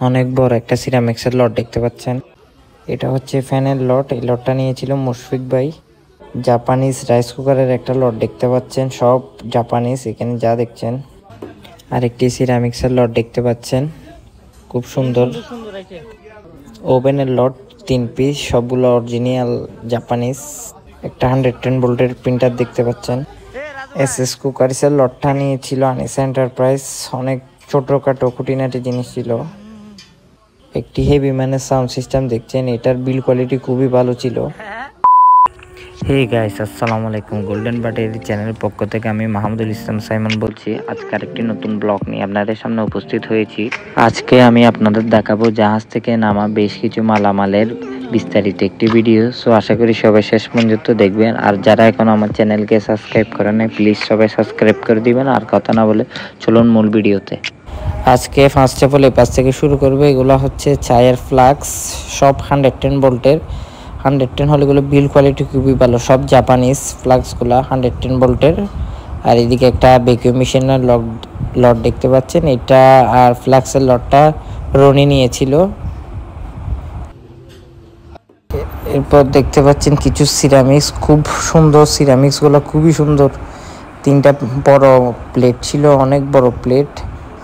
অনেক বড় একটা সিরামিক্সের লট দেখতে পাচ্ছেন। এটা হচ্ছে ফ্যানের লট। এই লটটা নিয়েছিল মুশফিক ভাই। জাপানিজ রাইস কুকারের একটা লট দেখতে পাচ্ছেন, সব জাপানিজ এখানে যা দেখছেন। আর একটি সিরামিক্সের লট দেখতে পাচ্ছেন, খুব সুন্দর। ওভেনের লট 3 পিস, সবগুলো অরিজিনাল জাপানিজ। একটা 110 ভোল্টের প্রিন্টার দেখতে পাচ্ছেন। এসএস কুকারিসের লটটা নিয়েছিল আনিস এন্টারপ্রাইজ। অনেক ছোটখাটো খুঁটিনাটি জিনিস ছিল। একটি হেভি ম্যানের সাউন্ড সিস্টেম দেখছেন, এটার বিল কোয়ালিটি খুবই ভালো ছিল। হে গাইস, আসসালামু আলাইকুম। গোল্ডেন বাটারি চ্যানেলের পক্ষ থেকে আমি মাহমুদুল ইসলাম সাইমন বলছি। আজকে আরেকটি নতুন ব্লগ নিয়ে আপনাদের সামনে উপস্থিত হয়েছি। আজকে আমি আপনাদের দেখাবো জাহাজ থেকে নামা বেশ কিছু মালামালের বিস্তারিত একটি ভিডিও। সো আশা করি সবাই শেষ পর্যন্ত দেখবেন। আর যারা এখন আমার চ্যানেলকে সাবস্ক্রাইব করেন নাই, প্লিজ সবাই সাবস্ক্রাইব করে দিবেন। আর কথা না বলে চলুন মূল ভিডিওতে। আজকে ফার্স্ট অফ অল এই পাশ থেকে শুরু করবে। এগুলো হচ্ছে চায়ের ফ্লাক্স, সব 110 ভোল্টের। 110 হলে এগুলো বিল কোয়ালিটি খুবই ভালো, সব জাপানিজ ফ্লাক্সগুলো 110 ভোল্টের। আর এদিকে একটা ভ্যাকুয়াম মেশিনের লট দেখতে পাচ্ছেন, এটা আর ফ্লাক্সের লটটা রনি নিয়েছিল। এরপর দেখতে পাচ্ছেন কিছু সিরামিক্স, খুব সুন্দর সিরামিক্সগুলো, খুবই সুন্দর। 3টা বড় প্লেট ছিল, অনেক বড় প্লেট।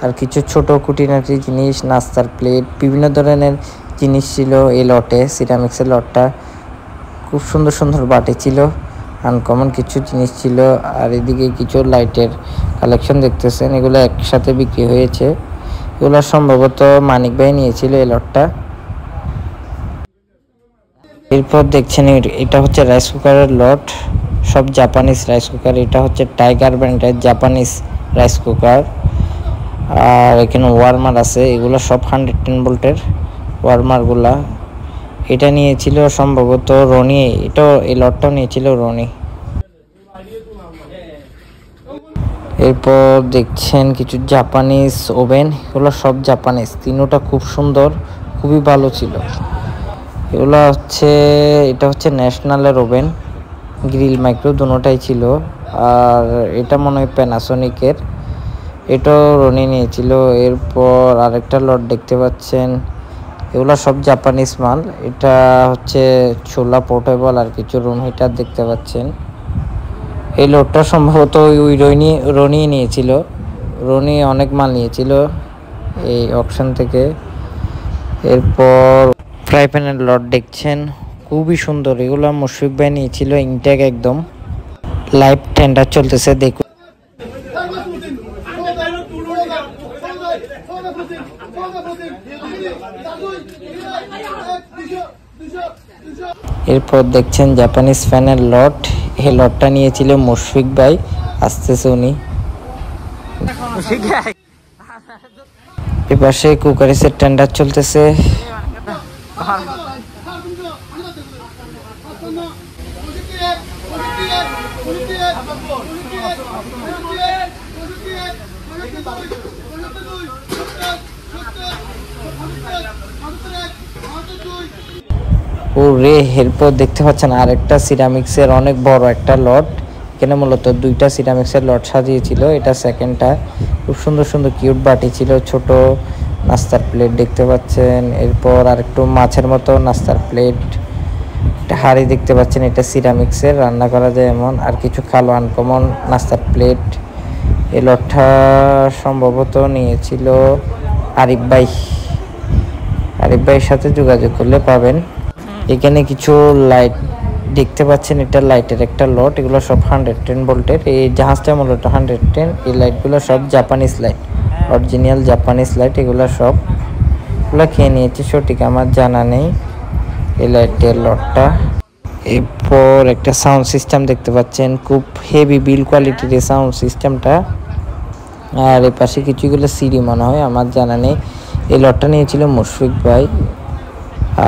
আর কিছু ছোট খুঁটিনাটি জিনিস, নাস্তার প্লেট, বিভিন্ন ধরনের জিনিস ছিল এই লটে। সিরামিক্সের লটটা খুব সুন্দর সুন্দর বাটি ছিল, আনকমন কিছু জিনিস ছিল। আর এদিকে কিছু লাইটের কালেকশন দেখতেছেন, এগুলো একসাথে বিক্রি হয়েছে। এগুলো সম্ভবত মানিক ভাই নিয়েছিল এই লটটা। এরপর দেখছেন এটা হচ্ছে রাইস কুকারের লট, সব জাপানিজ রাইস কুকার। এটা হচ্ছে টাইগার ব্র্যান্ডের জাপানিজ রাইস কুকার। আর এখানে ওয়ার্মার আছে, এগুলো সব 110 ভোল্টের ওয়ার্মারগুলা। এটা নিয়েছিল সম্ভবত রনি, এটাও এই লটটাও নিয়েছিল রনি। এরপর দেখছেন কিছু জাপানিজ ওভেন, এগুলো সব জাপানিজ। তিনোটা খুব সুন্দর, খুবই ভালো ছিল। এগুলো হচ্ছে, এটা হচ্ছে ন্যাশনালের ওভেন, গ্রিল মাইক্রো দুটোটাই ছিল। আর এটা মনে হয় প্যানাসোনিকের, এটাও রনি নিয়েছিল। এরপর আরেকটা লট দেখতে পাচ্ছেন, এগুলো সব জাপানিজ মাল। এটা হচ্ছে ছোলা পোর্টেবল আর কিছু রুম হিটার দেখতে পাচ্ছেন। এই লটটা সম্ভবত ওই রনি নিয়েছিল। রনি অনেক মাল নিয়েছিল এই অকশন থেকে। এরপর ফ্রাই প্যানের লট দেখছেন, খুবই সুন্দর। এগুলো মুশফিক ভাই নিয়েছিল, ইনটেক একদম। লাইভ টেন্ডার চলতেছে, দেখুন। এরপর দেখছেন জাপানিজ ফ্যানের লট, এই লটটা নিয়েছিল মুশফিক ভাই, আসতেছে উনি। এপাশে কুকারিসের টেন্ডার চলতেছে। ও রে, এরপর দেখতে পাচ্ছেন আরেকটা সিরামিক্সের অনেক বড় একটা লট। এখানে মূলত 2টা সিরামিক্সের লট সাজিয়েছিল, এটা সেকেন্ডটা। খুব সুন্দর সুন্দর কিউট বাটি ছিল, ছোট নাস্তার প্লেট দেখতে পাচ্ছেন। এরপর আরেকটু মাছের মতো নাস্তার প্লেট, একটা হাঁড়ি দেখতে পাচ্ছেন, এটা সিরামিক্সের, রান্না করা যায় এমন। আর কিছু কালো আনকমন নাস্তার প্লেট। এই লটটা সম্ভবত নিয়েছিল আরিফ ভাই। আরিফ ভাইয়ের সাথে যোগাযোগ করলে পাবেন। এখানে কিছু লাইট দেখতে পাচ্ছেন, এটা লাইটের একটা লট। এগুলো সব 110 ভোল্টের। এই জাহাজটা মূলত 110। এই লাইটগুলো সব Japanese light, original Japanese light. এগুলো খেয়ে নিয়েছে, সঠিক আমার জানা নেই এই লাইটের লটটা। এরপর একটা সাউন্ড সিস্টেম দেখতে পাচ্ছেন, খুব হেভি বিল কোয়ালিটির এই সাউন্ড সিস্টেমটা। আর এর পাশে কিছুগুলো সিডি মনে হয়, আমার জানা নেই। এই লটটা নিয়েছিল মুশফিক ভাই।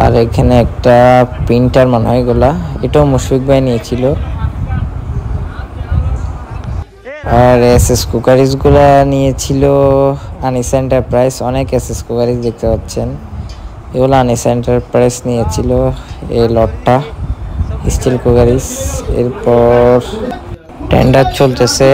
আর এখানে একটা প্রিন্টার মনে হয়, এটাও মুশফিক ভাই নিয়েছিল। আর এসএস কুকারিজ গুলা নিয়েছিল আনিস এন্টারপ্রাইজ। অনেক এসএস কুকারিজ দেখতে পাচ্ছেন, এগুলো আনিস এন্টারপ্রাইজ নিয়েছিল এই লটটা, স্টিল কুকারিজ। এরপর টেন্ডার চলতেছে।